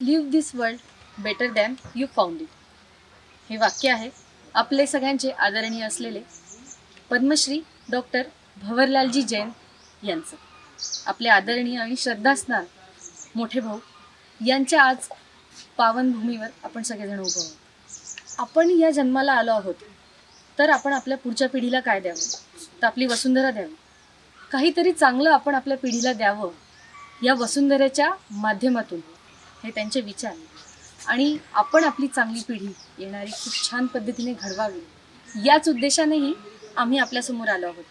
Live this world better than you found it. हे वाक्य आहे आपले सगळ्यांचे आदरणीय असलेले पद्मश्री डॉक्टर भंवरलालजी जैन यांचं. आपले आदरणीय आणि श्रद्धास्नान मोठे भाऊ यांच्या आज पावनभूमीवर आपण सगळेजण उभं आहोत. आपण या जन्माला आलो आहोत तर आपण आपल्या पुढच्या पिढीला काय द्यावं, तर आपली वसुंधरा द्यावी. काहीतरी चांगलं आपण आपल्या पिढीला द्यावं या वसुंधरेच्या माध्यमातून, हे त्यांचे विचार. आणि आपण आपली चांगली पिढी येणारी खूप छान पद्धतीने घडवावी याच उद्देशानेही आम्ही आपल्यासमोर आलो आहोत.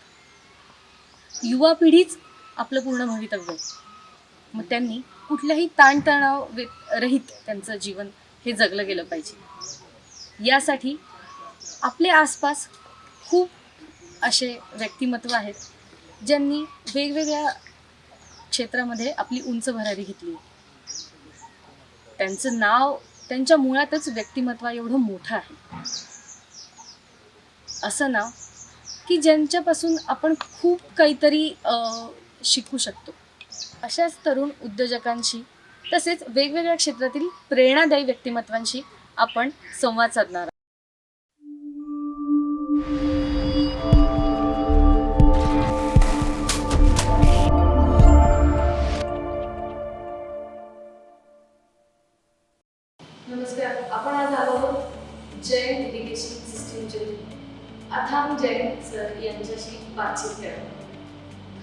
युवा पिढीच आपलं पूर्ण भवितव्य आहे. मग त्यांनी कुठल्याही ताणतणाव रहित त्यांचं जीवन हे जगलं गेलं पाहिजे. यासाठी आपले आसपास खूप असे व्यक्तिमत्व आहेत ज्यांनी वेगवेगळ्या क्षेत्रामध्ये आपली उंच भरारी घेतली. त्यांचं नाव त्यांच्या मुळातच व्यक्तिमत्व एवढं मोठं आहे. असं नाव की ज्यांच्यापासून आपण खूप काहीतरी शिकू शकतो. अशाच तरुण उद्योजकांशी तसेच वेगवेगळ्या क्षेत्रातील प्रेरणादायी व्यक्तिमत्वांशी आपण संवाद साधणार आहोत. नमस्कार. आपण आज आलो आहोत जैन इरिगेशन सिस्टीमचे अथांग जैन सर यांच्याशी बातचीत करायला.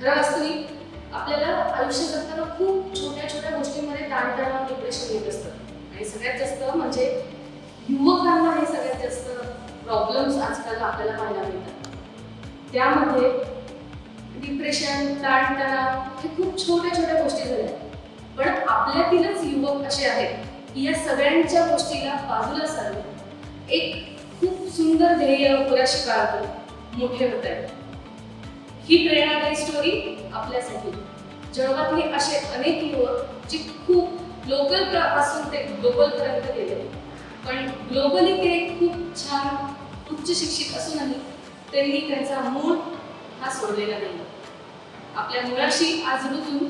खरं वास्तविक आपल्याला आयुष्य जगताना खूप छोट्या छोट्या गोष्टींमध्ये ताणतणाव डिप्रेशन येत असतं. आणि सगळ्यात जास्त म्हणजे युवकांना हे सगळ्यात जास्त प्रॉब्लेम्स आजकाल आपल्याला पाहायला मिळतात. त्यामध्ये डिप्रेशन, ताणतणाव हे खूप छोट्या छोट्या गोष्टी झाल्या. पण आपल्यातीलच युवक असे आहेत की या सगळ्यांच्या गोष्टीला बाजूला सारून एक खूप सुंदर ध्येय पुराशी काळात मोठे होत आहेत. ही प्रेरणादायी स्टोरी आपल्यासाठी. जगातले असे अनेक युवक जे खूप लोकल पासून ते ग्लोबल पर्यंत गेले, पण ग्लोबली ते खूप छान उच्च शिक्षित असूनही त्यांनी त्यांचा मूळ हा सोडलेला नाही. आपल्या मुळाशी आज रुजून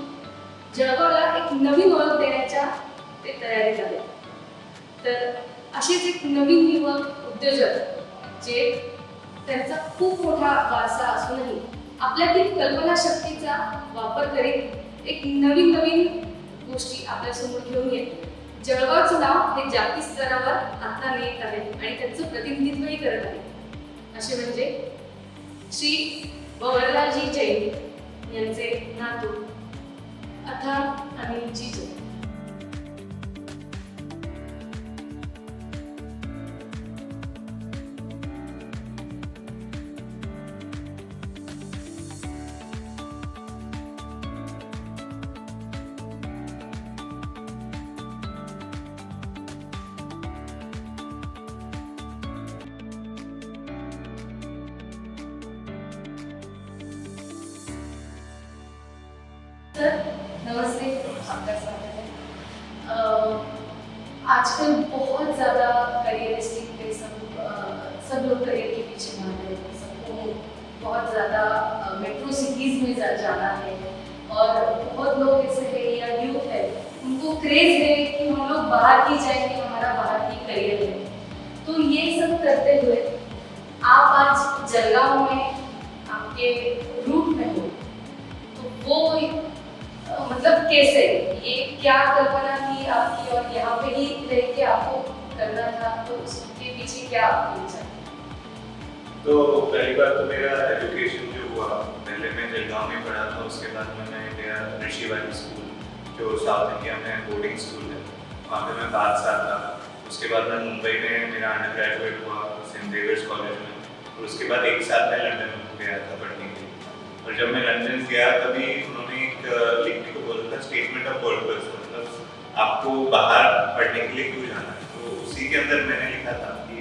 जगाला एक नवीन ओळख देण्याच्या ते तयारीत आहेत. तर असेच एक नवीन युवक उद्योजक जे त्यांचा खूप मोठा वारसा असूनही आपल्यातील कल्पनाशक्तीचा वापर करीत एक नवीन नवीन गोष्टी आपल्यासमोर घेऊन येते. जळगावचं नाव हे जागतिक स्तरावर आता नेत आहे आणि त्यांचं प्रतिनिधित्वही करत आहे. असे म्हणजे श्री भंवरलालजी जैन यांचे नातू अथांग आणि जी जैन. सर नमस्ते, आपका स्वागत है. आजकल बहुत ज़्यादा करियरिस्टिक पे सब लोग करियर के पीछे भाग रहे हैं. सबको बहुत ज़्यादा मेट्रो सिटीज़ में जाना है और बहुत लोग ऐसे है या यूथ है उनको क्रेज है कि हम लोग बाहर ही जाएंगे, हमारा बाहर ही करियर है. तो ये सब करते हुए आप आज जलगांव में आपके रूट में हो, तो वो मतलब कैसे, ये क्या कल्पना थी आपकी और यहाँ पे ही रह के आपको करना था, तो उसके पीछे क्या विचार? तो पहली बार तो मेरा एजुकेशन जो हुआ, पहले मैं जलगांव में पढ़ा था, उसके बाद मैंने गया ऋषि वाली स्कूल जो साउथ इंडिया में बोर्डिंग स्कूल है, वहाँ पे मैं 5 साल था. उसके बाद मैं मुंबई में मेरा अंडर ग्रेजुएट हुआ सेंट जेवियर्स कॉलेज में, और उसके बाद 1 साल मैं लंदन गया था पढ़ने के लिए. और जब मैं लंदन गया तभी उन्होंने एक लिखने को बोला था स्टेटमेंट ऑफ पर्पस, मतलब आपको बाहर पढ़ने के लिए क्यों जाना है. तो उसी के अंदर मैंने लिखा था कि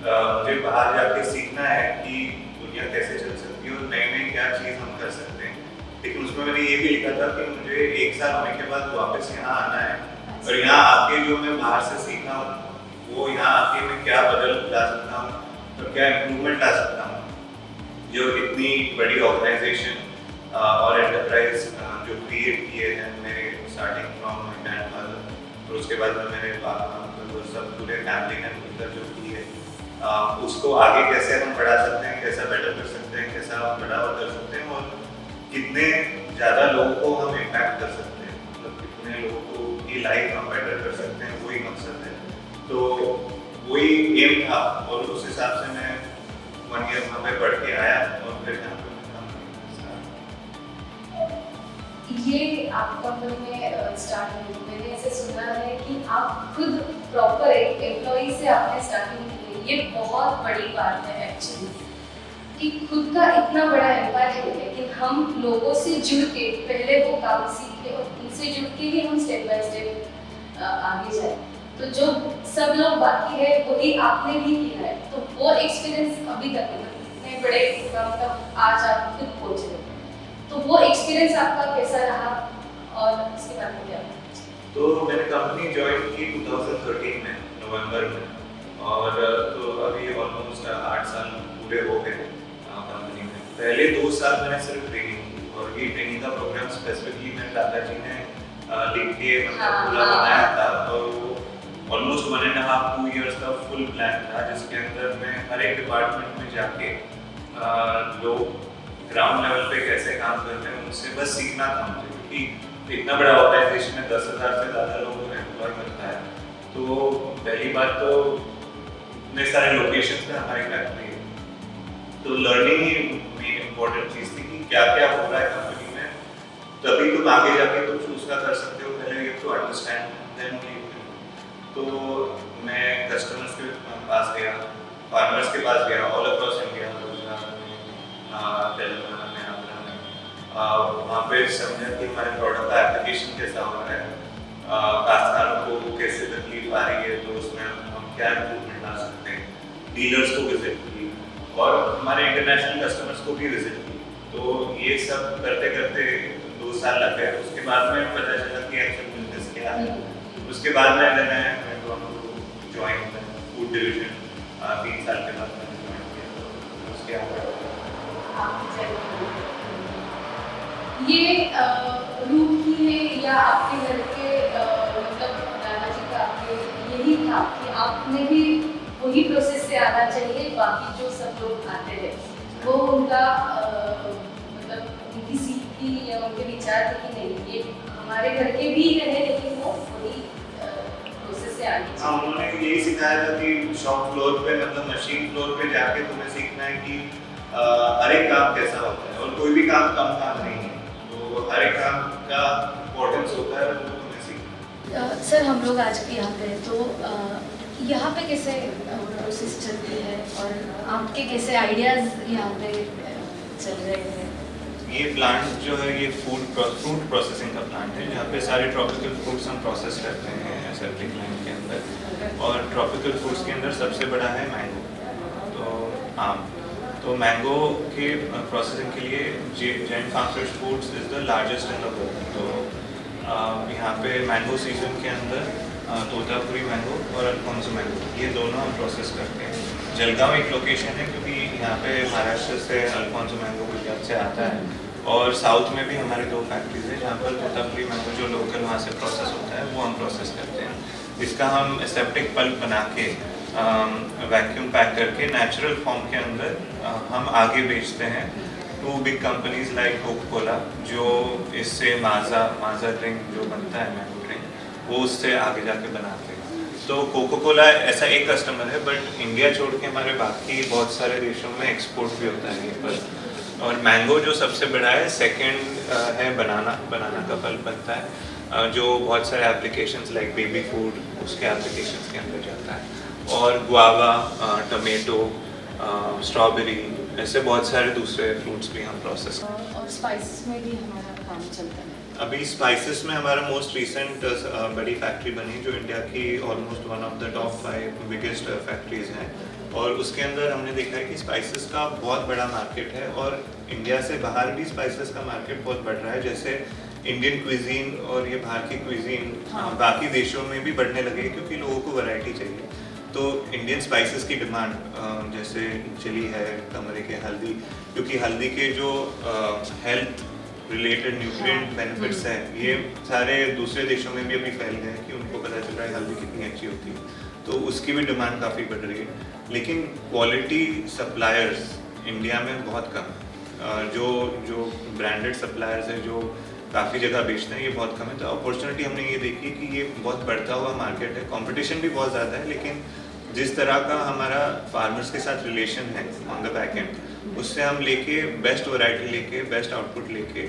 मुझे बाहर जाके सीखना है कि दुनिया कैसे चल सकती है और नई नई क्या चीज़ हम कर सकते हैं. लेकिन उसमें मैंने ये भी लिखा था कि मुझे 1 साल होने के बाद वापस यहाँ आना है और यहाँ आके जो मैं बाहर से सीखा हूँ वो यहाँ आके मैं क्या बदल ला सकता हूँ और क्या इम्प्रूवमेंट ला सकता हूँ. जो इतनी बड़ी ऑर्गेनाइजेशन और एंटरप्राइज जो क्रिएट किए हैं मेरे स्टार्टिंग फ्रॉम माय ग्रैंडफादर, तो और उसके बाद में मैंने मतलब सब पूरे फैमिली ने मिलकर जो की है उसको आगे कैसे हम बढ़ा सकते हैं, कैसा बेटर कर सकते हैं, कैसा बढ़ावा कर सकते हैं और कितने ज़्यादा लोगों को हम इम्पैक्ट कर सकते हैं, मतलब कितने लोगों की लाइफ हम बेटर कर सकते हैं, वही मकसद है। तो वही एम था और उस हिसाब से मैं 1 ईयर वहाँ पे पढ़ के आया और फिर यहाँ पे काम किया। ये आप कंपनी में स्टार्ट हुई, मैंने ऐसे सुना है कि आप खुद प्रॉपर एक एम्प्लॉई से आपने स्टार्टिंग की है। ये बहुत बड़ी बात है एक्चुअली कि खुद का इतना बड़ा एम्पायर है, लेकिन हम लोगों से जुड़ के पहले वो काम सीखे और उनसे जुड़ के ही हम स्टेप बाय स्टेप आगे जाए। तो जो सब लोग बाकी है वही आपने भी किया है, तो वो एक्सपीरियंस अभी तक इतने बड़े मुकाम तक आज आप खुद पहुंचे हो, तो वो एक्सपीरियंस आपका कैसा रहा और उसके बारे में क्या? तो मैंने कंपनी ज्वाइन की 2013 में नवंबर में और तो अभी ऑलमोस्ट 8 साल पूरे हो गए कंपनी में। पहले 2 साल मैंने सिर्फ ट्रेनिंग की और ये ट्रेनिंग का प्रोग्राम स्पेसिफिकली मेरे दादाजी ने लिख के मतलब पूरा बनाया था और वो ऑलमोस्ट 1.5-2 इयर्स का फुल प्लान था जिसके अंदर मैं हर एक डिपार्टमेंट में जाके लोग ग्राउंड लेवल पे कैसे काम करते हैं उनसे बस सीखना था मुझे, क्योंकि इतना बड़ा ऑर्गेनाइजेशन में 10,000 से ज़्यादा लोगों को एम्प्लॉय करता है। तो पहली बात तो इतने सारे लोकेशन पे हमारी फैक्ट्री है, तो लर्निंग ही मेन इम्पोर्टेंट चीज़ थी कि क्या क्या हो रहा है कंपनी में, तभी तुम आगे जाके कुछ उसका कर सकते हो। पहले ये तो अंडरस्टैंड देन ओनली। तो मैं कस्टमर्स के पास गया, फार्मर्स के पास गया, ऑल अक्रॉस इंडिया, गुजरात में, तेलंगाना में, आंध्र में, वहाँ पे समझा कि हमारे प्रोडक्ट का एप्लीकेशन कैसा हो रहा है, काश्तकारों को कैसे तकलीफ आ रही है, तो उसमें हम क्या इम्प्रूवमेंट ला सकते हैं। डीलर्स को विजिट की और हमारे इंटरनेशनल कस्टमर्स को भी विजिट की। तो ये सब करते करते 2 साल लग गए। उसके बाद में पता चला कि एक्चुअल बिजनेस क्या है। उसके बाद में मैंने ज्वाइन फूड डिवीजन 3 साल के बाद मैंने ज्वाइन किया। तो उसके आगे ये रूट की है या आपके घर के मतलब दादाजी का आपके यही था कि आपने भी वही प्रोसेस से आना चाहिए, बाकी जो सब लोग आते हैं वो उनका मतलब उनकी सीख थी या उनके विचार थे कि नहीं ये हमारे घर के भी रहे, लेकिन वो वही प्रोसेस से आगे हाँ, उन्होंने यही सिखाया था कि शॉप फ्लोर पे मतलब मशीन फ्लोर पे जाके तुम्हें सीखना है कि हर एक काम कैसा होता है और कोई भी काम कम काम नहीं है, तो हर एक काम का इम्पोर्टेंस होता है, वो तुम्हें सीखना है। सर हम लोग आज भी यहाँ पे हैं, तो यहाँ पे कैसे प्रोसेस चलती है और आपके कैसे आइडियाज़ यहाँ पे चल रहे हैं? ये प्लांट जो है ये फ्रूट प्रोसेसिंग का प्लांट है, जहाँ पे सारे ट्रॉपिकल फ्रूट्स हम प्रोसेस करते हैं एसेप्टिक लाइन के अंदर। और ट्रॉपिकल फ्रूट्स के अंदर सबसे बड़ा है मैंगो, तो आम। तो मैंगो के प्रोसेसिंग के लिए Jain farm fresh foods is the largest in the world. तो यहाँ पे मैंगो सीजन के अंदर तोतापुरी मैंगो और अल्फोंसो मैंगो ये दोनों हम प्रोसेस करते हैं। जलगांव एक लोकेशन है क्योंकि यहाँ पे महाराष्ट्र से अल्फोंसो मैंगो गुजरात से आता है, और साउथ में भी हमारे 2 फैक्ट्रीज है जहाँ पर तोतापुरी मैंगो जो लोकल वहाँ से प्रोसेस होता है वो हम प्रोसेस करते हैं। इसका हम एसेप्टिक पल्प बना के वैक्यूम पैक करके नेचुरल फॉर्म के अंदर हम आगे बेचते हैं 2 big companies like Coca Cola, जो इससे माजा ड्रिंक जो बनता है मैंगो ड्रिंक, वो उससे आगे जाके बनाते हैं। तो कोको कोला ऐसा एक कस्टमर है, बट इंडिया छोड़ के हमारे बाकी बहुत सारे देशों में एक्सपोर्ट भी होता है ये पल्प। और मैंगो जो सबसे बड़ा है, सेकंड है बनाना का पल्प बनता है जो बहुत सारे एप्लीकेशंस लाइक बेबी फूड उसके एप्लीकेशंस के अंदर जाता है। और गुआवा, टमेटो, स्ट्रॉबेरी, ऐसे बहुत सारे दूसरे फ्रूट्स भी हम प्रोसेस करते हैं। और स्पाइसेस में भी हमारा काम चलता है। अभी स्पाइसेस में हमारा मोस्ट रिसेंट बड़ी फैक्ट्री बनी जो इंडिया की almost one of the top 5 biggest factories हैं, और उसके अंदर हमने देखा है कि स्पाइसेस का बहुत बड़ा मार्केट है और इंडिया से बाहर भी स्पाइसेस का मार्केट बहुत बढ़ रहा है। जैसे इंडियन क्विजीन और ये बाहर की क्विजीन बाकी देशों में भी बढ़ने लगे क्योंकि लोगों को वैरायटी चाहिए। तो इंडियन स्पाइसेस की डिमांड जैसे चिली है, टर्मरिक है, हल्दी, क्योंकि हल्दी के जो हेल्थ रिलेटेड न्यूट्रिएंट बेनिफिट्स हैं ये सारे दूसरे देशों में भी अभी फैल गए हैं कि उनको पता चल है हल्दी कितनी अच्छी होती है, तो उसकी भी डिमांड काफ़ी बढ़ रही है। लेकिन क्वालिटी सप्लायर्स इंडिया में बहुत कम है। जो जो ब्रांडेड सप्लायर्स हैं जो काफ़ी जगह बेचते हैं, ये बहुत कम है। तो अपॉर्चुनिटी हमने ये देखी कि ये बहुत बढ़ता हुआ मार्केट है, कंपटीशन भी बहुत ज़्यादा है, लेकिन जिस तरह का हमारा फार्मर्स के साथ रिलेशन है ऑन द बैक एंड, उससे हम लेके बेस्ट वैरायटी लेके बेस्ट आउटपुट लेके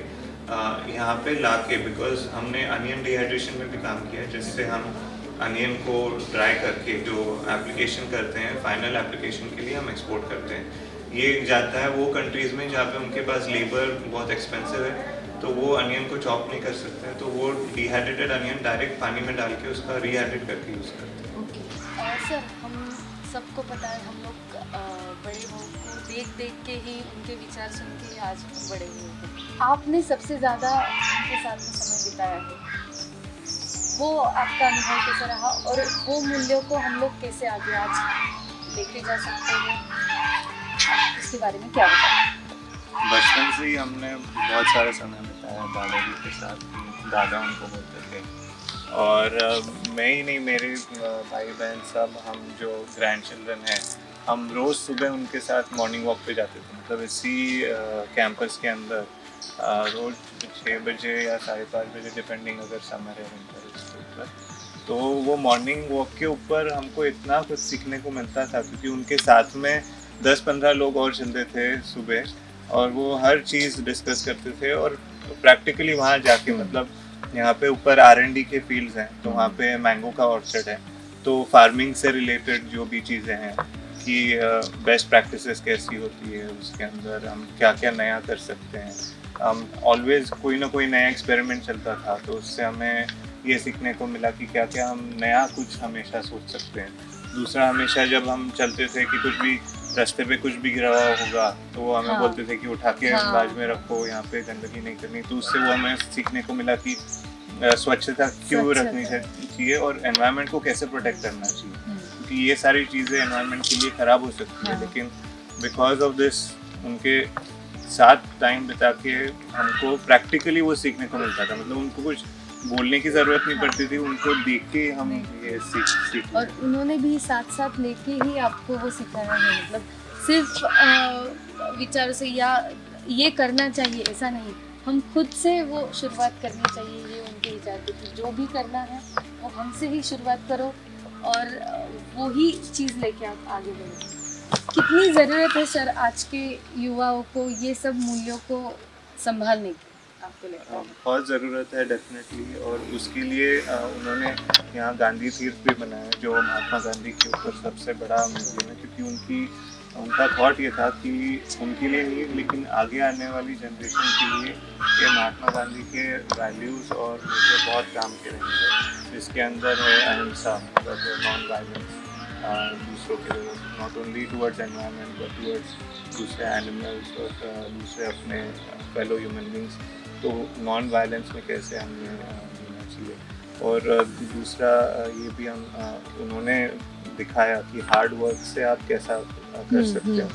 यहाँ पे लाके, बिकॉज हमने अनियन डिहाइड्रेशन में भी काम किया है, जिससे हम अनियन को ड्राई करके जो एप्लीकेशन करते हैं फाइनल एप्लीकेशन के लिए हम एक्सपोर्ट करते हैं। ये जाता है वो कंट्रीज़ में जहाँ पे उनके पास लेबर बहुत एक्सपेंसिव है, तो वो अनियन को चॉप नहीं कर सकते हैं, तो वो डिहाइड्रेटेड अनियन डायरेक्ट पानी में डाल के उसका रीहाइड्रेट करके यूज़ करते हैं। ओके सर, हम सबको पता है हम लोग बड़े बहू को देख देख के ही उनके विचार सुन के ही आज हम बड़े हुए हैं। आपने सबसे ज़्यादा उनके साथ में समय बिताया है, वो आपका अनुभव कैसा रहा और वो मूल्यों को हम लोग कैसे आगे आज लेके जा सकते हैं, इसके बारे में क्या बताएं? बचपन से ही हमने बहुत सारा समय बिताया दादाजी के साथ, दादा उनको बोलते थे। और मैं ही नहीं, मेरे भाई बहन सब, हम जो ग्रैंड चिल्ड्रन हैं, हम रोज़ सुबह उनके साथ मॉर्निंग वॉक पे जाते थे। मतलब इसी कैंपस के अंदर रोज़ 6 बजे या 5:30 बजे, डिपेंडिंग अगर समर है विंटर उसके ऊपर, तो वो मॉर्निंग वॉक के ऊपर हमको इतना कुछ सीखने को मिलता था, क्योंकि उनके साथ में 10-15 लोग और चलते थे सुबह, और वो हर चीज़ डिस्कस करते थे। और प्रैक्टिकली वहाँ जाके, मतलब यहाँ पे ऊपर R&D के फील्ड्स हैं, तो वहाँ पे मैंगो का ऑर्चर्ड है, तो फार्मिंग से रिलेटेड जो भी चीज़ें हैं कि बेस्ट प्रैक्टिसेस कैसी होती है, उसके अंदर हम क्या क्या नया कर सकते हैं, हम ऑलवेज कोई ना कोई नया एक्सपेरिमेंट चलता था, तो उससे हमें ये सीखने को मिला कि क्या क्या हम नया कुछ हमेशा सोच सकते हैं। दूसरा, हमेशा जब हम चलते थे कि कुछ भी रास्ते पे कुछ भी गिरा हुआ होगा, तो वो हमें बोलते थे कि उठा के बाज में रखो, यहाँ पे गंदगी नहीं करनी। तो उससे वो हमें सीखने को मिला कि स्वच्छता क्यों रखनी चाहिए और एनवायरनमेंट को कैसे प्रोटेक्ट करना चाहिए, क्योंकि ये सारी चीज़ें एनवायरनमेंट के लिए ख़राब हो सकती है। लेकिन बिकॉज ऑफ दिस, उनके साथ टाइम बिता के हमको प्रैक्टिकली वो सीखने को मिलता था। मतलब उनको कुछ बोलने की ज़रूरत नहीं पड़ती थी, उनको देख के हम ये सीख और उन्होंने भी साथ साथ लेके ही आपको वो सिखाया है। मतलब सिर्फ विचार से या ये करना चाहिए ऐसा नहीं, हम खुद से वो शुरुआत करनी चाहिए, ये उनके विचार थे कि जो भी करना है वो हमसे ही शुरुआत करो और वो ही चीज़ लेके आप आगे बढ़ो। कितनी ज़रूरत है सर आज के युवाओं को ये सब मूल्यों को संभालने की, आपको लगता है? बहुत ज़रूरत है डेफिनेटली। और उसके लिए उन्होंने यहाँ गांधी तीर्थ भी बनाया, जो महात्मा गांधी के ऊपर सबसे बड़ा म्यूजियम है, क्योंकि उनका थॉट ये था कि उनके लिए नहीं, लेकिन आगे आने वाली जनरेशन के लिए ये महात्मा गांधी के वैल्यूज़ और मुझे बहुत काम के रहेंगे, जिसके अंदर है अहिंसा, मतलब नॉन वायलेंस, दूसरों के लिए, not only towards environment but towards दूसरे एनिमल्स और दूसरे अपने फेलो ह्यूमन बींग्स। तो नॉन वायलेंस में कैसे हमें जीना चाहिए। और दूसरा ये भी हम उन्होंने दिखाया कि हार्ड वर्क से आप कैसा कर सकते हो,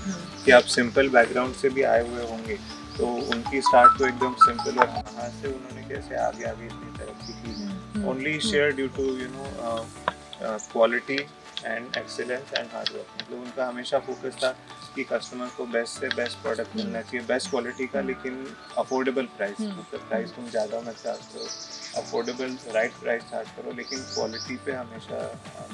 कि आप सिंपल बैकग्राउंड से भी आए हुए होंगे, तो उनकी स्टार्ट तो एकदम सिंपल, और वहाँ से उन्होंने कैसे आगे आगे इतनी तरक्की की, only sheer due to quality and excellence and hard work. मतलब उनका हमेशा फोकस था कि कस्टमर को बेस्ट से बेस्ट प्रोडक्ट मिलना चाहिए, बेस्ट क्वालिटी का, लेकिन अफोर्डेबल प्राइस। मतलब प्राइस तुम ज़्यादा मत चार्ज करो, अफोर्डेबल राइट प्राइस चार्ज करो, लेकिन क्वालिटी पे हमेशा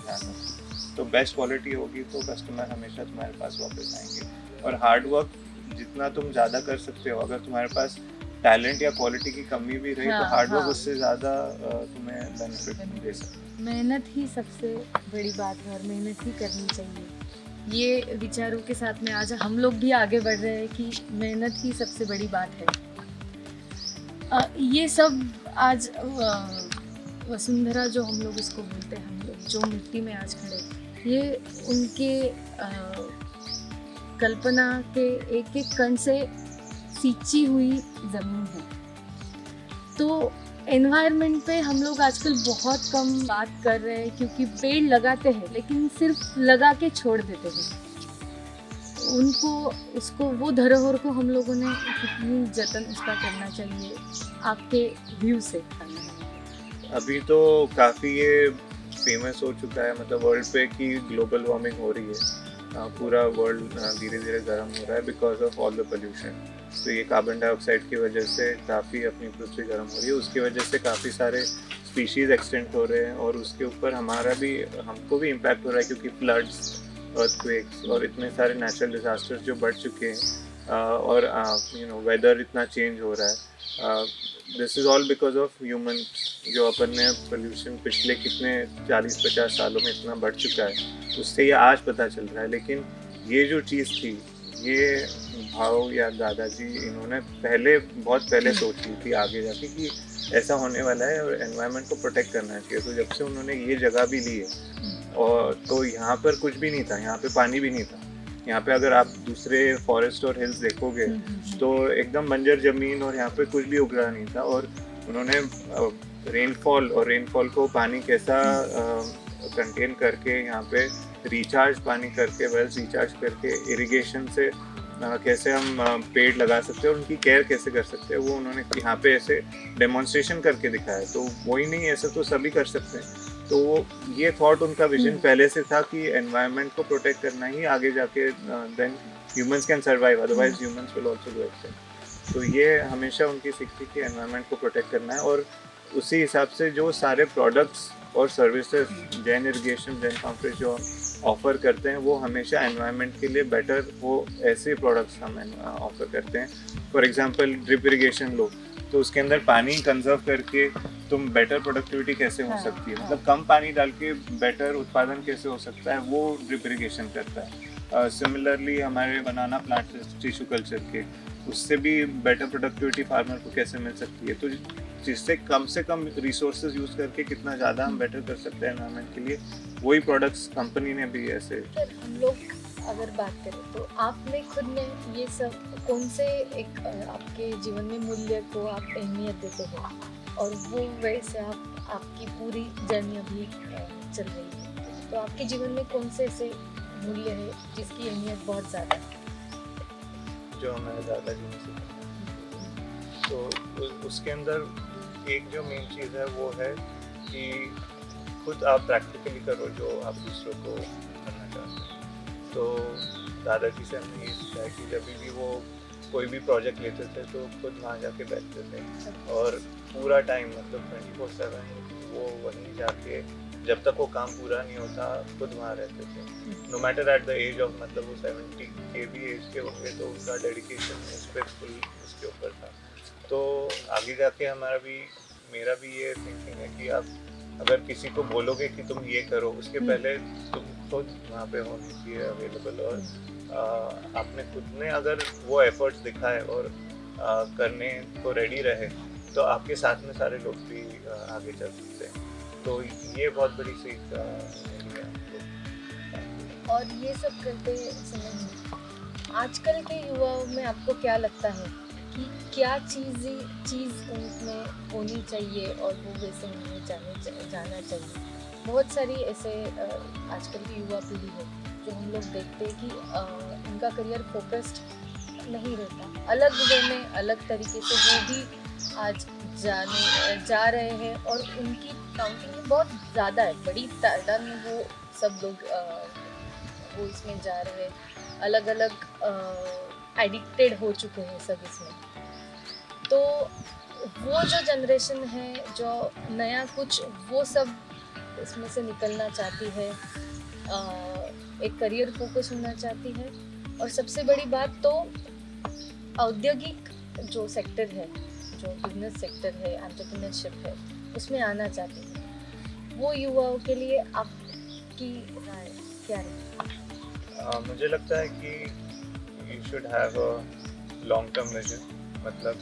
ध्यान रखो। तो बेस्ट क्वालिटी होगी तो कस्टमर हमेशा तुम्हारे पास वापस आएंगे। और हार्ड वर्क जितना तुम ज़्यादा कर सकते हो, अगर तुम्हारे पास टैलेंट या क्वालिटी की कमी भी रही, तो हार्ड वर्क उससे ज़्यादा तुम्हें बेनिफिट दे सकते हैं। मेहनत ही सबसे बड़ी बात है और मेहनत ही करनी चाहिए। ये विचारों के साथ में आज हम लोग भी आगे बढ़ रहे हैं कि मेहनत ही सबसे बड़ी बात है। ये सब आज वसुंधरा जो हम लोग इसको बोलते हैं, हम लोग जो मिट्टी में आज खड़े, ये उनके कल्पना के एक एक कण से सींची हुई ज़मीन है। तो एनवायरनमेंट पे हम लोग आजकल बहुत कम बात कर रहे हैं, क्योंकि पेड़ लगाते हैं लेकिन सिर्फ लगा के छोड़ देते हैं उनको, उसको, वो धरोहर को हम लोगों ने कितनी जतन उसका करना चाहिए, आपके व्यू से? अभी तो काफ़ी ये फेमस हो चुका है मतलब वर्ल्ड पे कि ग्लोबल वार्मिंग हो रही है, पूरा वर्ल्ड धीरे धीरे गर्म हो रहा है because of all the pollution. तो ये कार्बन डाइऑक्साइड की वजह से काफ़ी अपनी पृथ्वी गर्म हो रही है, उसकी वजह से काफ़ी सारे स्पीशीज़ एक्सटेंट हो रहे हैं और उसके ऊपर हमको भी इम्पैक्ट हो रहा है क्योंकि फ्लड्स, अर्थक्वेक्स और इतने सारे नेचुरल डिजास्टर्स जो बढ़ चुके हैं और वेदर इतना चेंज हो रहा है। This is all because of human, जो अपन ने पोल्यूशन पिछले कितने 40-50 सालों में इतना बढ़ चुका है, उससे ये आज पता चल रहा है। लेकिन ये जो चीज़ थी, ये भाव या दादाजी इन्होंने बहुत पहले सोच ली थी आगे जाके कि ऐसा होने वाला है और एनवायरनमेंट को प्रोटेक्ट करना चाहिए। तो जब से उन्होंने ये जगह भी ली है और तो यहाँ पर कुछ भी नहीं था, यहाँ पे पानी भी नहीं था। यहाँ पे अगर आप दूसरे फॉरेस्ट और हिल्स देखोगे तो एकदम बंजर ज़मीन और यहाँ पे कुछ भी उग रहा नहीं था। और उन्होंने रेनफॉल को पानी कैसा कंटेन करके यहाँ पे रिचार्ज पानी करके, वेल्स रिचार्ज करके, इरिगेशन से कैसे हम पेड़ लगा सकते हैं और उनकी केयर कैसे कर सकते हैं, वो उन्होंने यहाँ पे ऐसे डेमोन्स्ट्रेशन करके दिखाया। तो वही नहीं, ऐसा तो सभी कर सकते हैं। तो ये थॉट, उनका विजन पहले से था कि एनवायरनमेंट को प्रोटेक्ट करना ही आगे जाके then humans can survive, otherwise humans will also go extinct. तो ये हमेशा उनकी सीख थी कि एनवायरनमेंट को प्रोटेक्ट करना है और उसी हिसाब से जो सारे प्रोडक्ट्स और services Jain irrigation, Jain conference जो ऑफ़र करते हैं वो हमेशा एनवायरनमेंट के लिए बेटर, वो ऐसे प्रोडक्ट्स हम ऑफ़र करते हैं। फॉर एग्जांपल ड्रिप इरिगेशन लो, तो उसके अंदर पानी कंजर्व करके तुम बेटर प्रोडक्टिविटी कैसे हो सकती है, मतलब कम पानी डाल के बेटर उत्पादन कैसे हो सकता है, वो ड्रिप इरिगेशन करता है। सिमिलरली हमारे बनाना प्लांट टिश्यू कल्चर के, उससे भी बेटर प्रोडक्टिविटी फार्मर को कैसे मिल सकती है। तो जिससे कम से कम रिसोर्सेज यूज़ करके कितना ज़्यादा हम बेटर कर सकते हैं एनवायरनमेंट के लिए, वही प्रोडक्ट्स कंपनी ने भी ऐसे। हम लोग अगर बात करें तो आपने खुद ने ये सब कौन से एक आपके जीवन में मूल्य को आप अहमियत देते हो और वो वैसे आपकी पूरी जर्नी अभी चल रही है, तो आपके जीवन में कौन से ऐसे मूल्य है जिसकी अहमियत बहुत ज़्यादा है? जो हमारे दादाजी ने सीखा, तो उसके अंदर एक जो मेन चीज़ है वो है कि खुद आप प्रैक्टिकली करो जो आप दूसरों को करना चाहते हैं। तो दादाजी से हमने ये सीखा है कि जब भी वो कोई भी प्रोजेक्ट लेते थे तो खुद वहाँ जाके बैठते थे और पूरा टाइम मतलब 24/7 वो वहीं जाके जब तक वो काम पूरा नहीं होता खुद वहाँ रहते थे। No matter at the age of, मतलब वो 70 के भी एज के होंगे तो उनका डेडिकेशन उस पर फुल उसके ऊपर था। तो आगे जाके मेरा भी ये थिंकिंग है कि आप अगर किसी को बोलोगे कि तुम ये करो, उसके पहले तुम खुद वहाँ पे होनी चाहिए अवेलेबल, और आपने खुद ने अगर वो एफर्ट्स दिखाए और करने को रेडी रहे तो आपके साथ में सारे लोग भी आगे चल सकते हैं। तो ये बहुत बड़ी सीख है। और ये सब करते समय आजकल के युवाओं में आपको क्या लगता है कि क्या चीज़ उनमें होनी चाहिए और वो वैसे नहीं जाना चाहिए? बहुत सारी ऐसे आजकल की युवा पीढ़ी है जो हम लोग देखते हैं कि उनका करियर फोकस्ड नहीं रहता, अलग वे में अलग तरीके से वो भी आज जा रहे हैं और उनकी काउंटिंग बहुत ज़्यादा है, बड़ी तादाद में वो सब लोग वो इसमें जा रहे हैं, अलग अलग एडिक्टेड हो चुके हैं सब इसमें। तो वो जो जनरेशन है जो नया कुछ वो सब इसमें से निकलना चाहती है, एक करियर फोकस होना चाहती है, और सबसे बड़ी बात तो औद्योगिक जो सेक्टर है, जो बिजनेस सेक्टर है, एंटरप्रेन्योरशिप है, उसमें आना चाहती है। वो युवाओं के लिए आपकी राय क्या है? मुझे लगता है कि you should have a long term vision, मतलब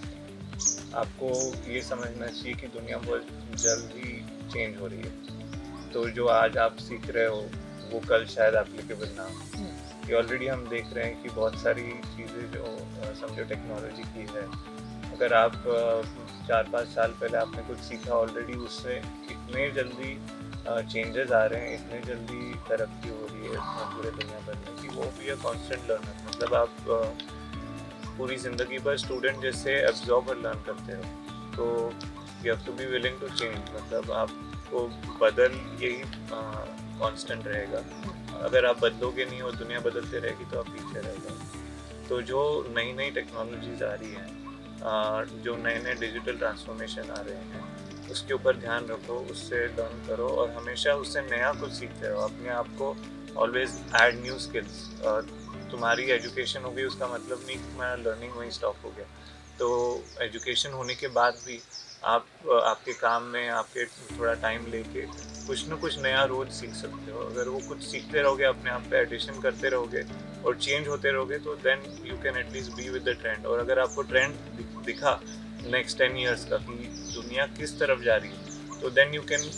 आपको ये समझना चाहिए कि दुनिया बहुत जल्द ही चेंज हो रही है। तो जो आज आप सीख रहे हो वो कल शायद एप्लीकेबल ना हो। ये ऑलरेडी हम देख रहे हैं कि बहुत सारी चीज़ें जो समझो टेक्नोलॉजी की है, अगर आप 4-5 साल पहले आपने कुछ सीखा ऑलरेडी उससे इतने जल्दी चेंजेस आ रहे हैं, इतने जल्दी तरक्की हो रही है पूरे दुनिया भर में कि वो भी है कॉन्स्टेंट लर्नर। मतलब आप पूरी ज़िंदगी भर स्टूडेंट जैसे एब्जॉर्ब और लर्न करते हो, तो you have to be willing to change. मतलब आपको आपको बदल यही कांस्टेंट रहेगा। अगर आप बदलोगे नहीं और दुनिया बदलते रहेगी तो आप पीछे रह जाओगे। तो जो नई नई टेक्नोलॉजीज आ रही हैं, जो नए नए डिजिटल ट्रांसफॉर्मेशन आ रहे हैं, उसके ऊपर ध्यान रखो, उससे लर्न करो और हमेशा उससे नया कुछ सीखते रहो। अपने आप को ऑलवेज ऐड न्यू स्किल्स। तुम्हारी एजुकेशन हो गई उसका मतलब नहीं कि तुम्हारा लर्निंग वहीं स्टॉप हो गया। तो एजुकेशन होने के बाद भी आप आपके काम में आपके थोड़ा टाइम लेके कुछ ना कुछ नया रोज सीख सकते हो। अगर वो कुछ सीखते रहोगे, अपने आप पे एडिशन करते रहोगे और चेंज होते रहोगे, तो then you can at least be with the trend. और अगर आपको ट्रेंड दिखा नेक्स्ट 10 ईयर्स का कि दुनिया किस तरफ जा रही है, तो then you can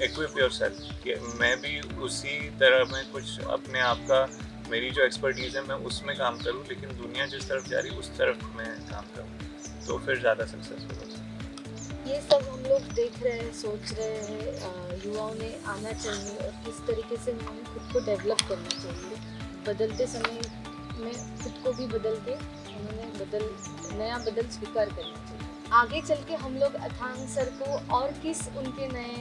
equip yourself कि मैं भी उसी तरह में कुछ अपने आप का, मेरी जो एक्सपर्टीज़ है मैं उसमें काम करूँ, लेकिन दुनिया जिस तरफ जा रही है उस तरफ मैं काम करूँ, तो फिर ज़्यादा सक्सेसफुल हो सकता है। ये सब हम लोग देख रहे हैं, सोच रहे हैं युवाओं ने आना चाहिए और किस तरीके से उन्होंने खुद को डेवलप करना चाहिए। बदलते समय में खुद को भी बदल के उन्होंने नया बदल स्वीकार करना चाहिए। आगे चल के हम लोग अथांग सर को और किस उनके नए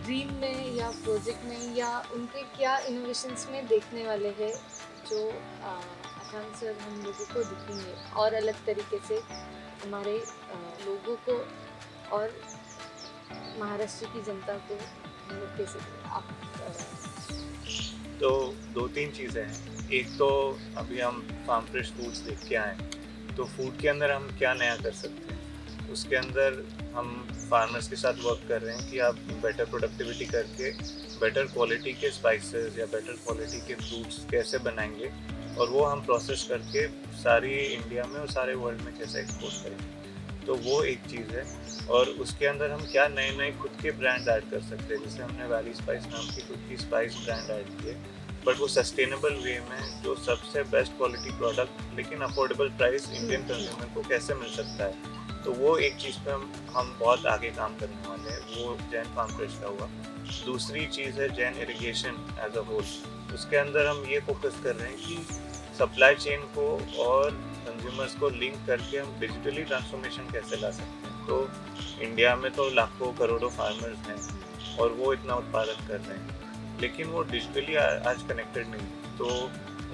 ड्रीम में या प्रोजेक्ट में या उनके क्या इनोवेशंस में देखने वाले हैं, जो अथांग सर हम लोगों को दिखेंगे और अलग तरीके से हमारे लोगों को और महाराष्ट्र की जनता को हम लोग कैसे आप तो 2-3 चीज़ें हैं। एक तो अभी हम फार्म फ्रेश फूड्स देख के आए, तो फूड के अंदर हम क्या नया कर सकते हैं। उसके अंदर हम फार्मर्स के साथ वर्क कर रहे हैं कि आप बेटर प्रोडक्टिविटी करके बेटर क्वालिटी के स्पाइसेस या बेटर क्वालिटी के फ्रूट्स कैसे बनाएंगे, और वो हम प्रोसेस करके सारी इंडिया में और सारे वर्ल्ड में कैसे एक्सपोर्ट करेंगे। तो वो एक चीज़ है। और उसके अंदर हम क्या नए नए खुद के ब्रांड ऐड कर सकते हैं। जैसे हमने वैली स्पाइस नाम की खुद की स्पाइस ब्रांड ऐड की है, बट वो सस्टेनेबल वे में जो सबसे बेस्ट क्वालिटी प्रोडक्ट लेकिन अफोर्डेबल प्राइस इंडियन कंज्यूमर को कैसे मिल सकता है। तो वो एक चीज़ पे हम बहुत आगे काम करने वाले हैं। वो जैन फार्म फ्रेश का हुआ। दूसरी चीज़ है Jain irrigation as a whole. उसके अंदर हम ये फोकस कर रहे हैं कि सप्लाई चेन को और कंज्यूमर्स को लिंक करके हम डिजिटली ट्रांसफॉर्मेशन कैसे ला सकते हैं। तो इंडिया में तो लाखों करोड़ों फार्मर्स हैं और वो इतना उत्पादन कर रहे हैं, लेकिन वो डिजिटली आज कनेक्टेड नहीं। तो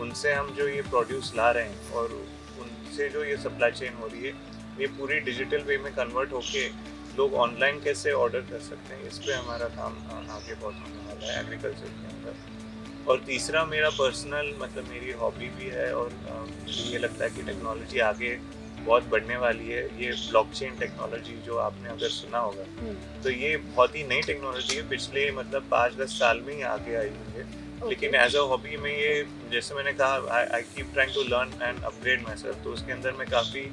उनसे हम जो ये प्रोड्यूस ला रहे हैं और उनसे जो ये सप्लाई चेन हो रही है, ये पूरी डिजिटल वे में कन्वर्ट होके लोग ऑनलाइन कैसे ऑर्डर कर सकते हैं, इस पे हमारा काम आगे बहुत होने वाला है एग्रीकल्चर के अंदर। और तीसरा मेरा पर्सनल मतलब मेरी हॉबी भी है और मुझे ये लगता है कि टेक्नोलॉजी आगे बहुत बढ़ने वाली है। ये ब्लॉकचेन टेक्नोलॉजी जो आपने अगर सुना होगा, तो ये बहुत ही नई टेक्नोलॉजी है, पिछले मतलब 5-10 साल में ही आगे आई हुई है। लेकिन एज अ हॉबी में ये, जैसे मैंने कहा, I keep trying to learn and upgrade my self. तो उसके अंदर मैं काफ़ी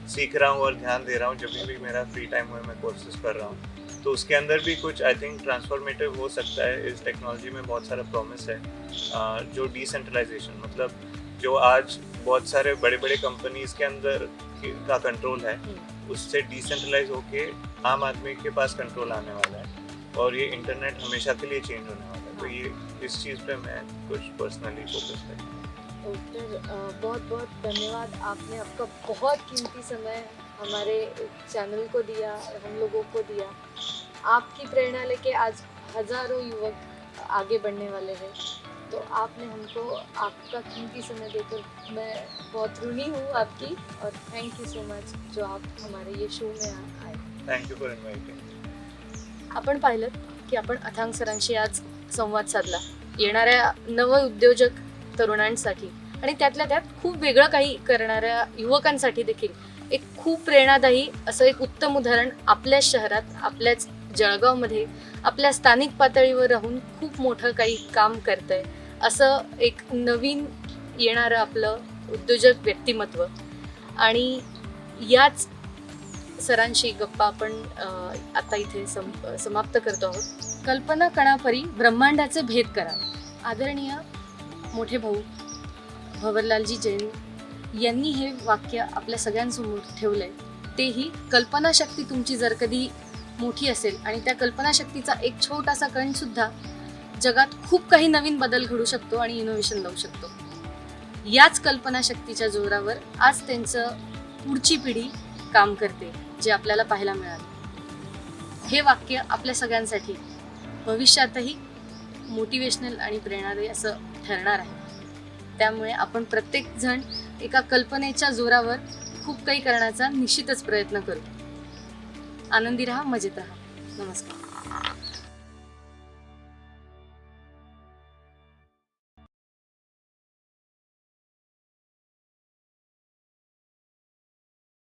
सीख रहा हूँ और ध्यान दे रहा हूँ। जब भी मेरा फ्री टाइम हुआ मैं कोर्सेज कर रहा हूँ, तो उसके अंदर भी कुछ आई थिंक ट्रांसफॉर्मेटिव हो सकता है। इस टेक्नोलॉजी में बहुत सारा प्रॉमिस है। जो डिसेंट्रलाइजेशन, मतलब जो आज बहुत सारे बड़े बड़े कंपनीज के अंदर का कंट्रोल है, उससे डिसेंट्रलाइज होके आम आदमी के पास कंट्रोल आने वाला है और ये इंटरनेट हमेशा के लिए चेंज होने वाला है। तो ये इस चीज़ पे मैं कुछ पर्सनली फोकस करता हूँ। डॉक्टर बहुत बहुत धन्यवाद। आपने आपका बहुत कीमती समय हमारे चैनल को दिया, हम लोगों को दिया। आपकी प्रेरणा लेके आज हज़ारों युवक आगे बढ़ने वाले हैं। तो आपने हमको आपका कीमती समय देकर मैं बहुत ऋणी हूँ आपकी, और थैंक यू सो मच जो आप हमारे ये शो में आए। Thank you for inviting. आपण पाहिलं की आपण अथांग सरांशी आज संवाद साधला येणाऱ्या नव उद्योजक तरुणांसाठी आणि त्यातल्या त्यात खूप वेगळं काही करणाऱ्या युवकांसाठी देखील एक खूप प्रेरणादायी असं एक उत्तम उदाहरण आपल्याच शहरात, आपल्याच जळगावमध्ये, आपल्या स्थानिक पातळीवर राहून खूप मोठं काही काम करतंय असं एक नवीन येणारं आपलं उद्योजक व्यक्तिमत्व। आणि याच सरांशी गप्पा आपण आता इथे समाप्त करतो आहोत। कल्पना कणापरी ब्रह्मांडाचे भेद करा। आदरणीय मोठे भाऊ भवरलालजी जैन यांनी हे वाक्य आपल्या सगळ्यांसमोर ठेवलंय। तेही कल्पनाशक्ती तुमची जर कधी मोठी असेल आणि त्या कल्पनाशक्तीचा एक छोटासा कणसुद्धा जगात खूप काही नवीन बदल घडू शकतो आणि इनोव्हेशन लावू शकतो। याच कल्पनाशक्तीच्या जोरावर आज त्यांचं पुढची पिढी काम करते, जे आपल्याला पाहायला मिळालं। हे वाक्य आपल्या सगळ्यांसाठी भविष्यातही मोटिवेशनल आणि प्रेरणादायी असं ठरणार आहे. त्यामुळे आपण प्रत्येकजण एका कल्पनेच्या जोरावर खूप काही करण्याचा निश्चितच प्रयत्न करू. आनंदी राहा, मजेत राहा. नमस्कार.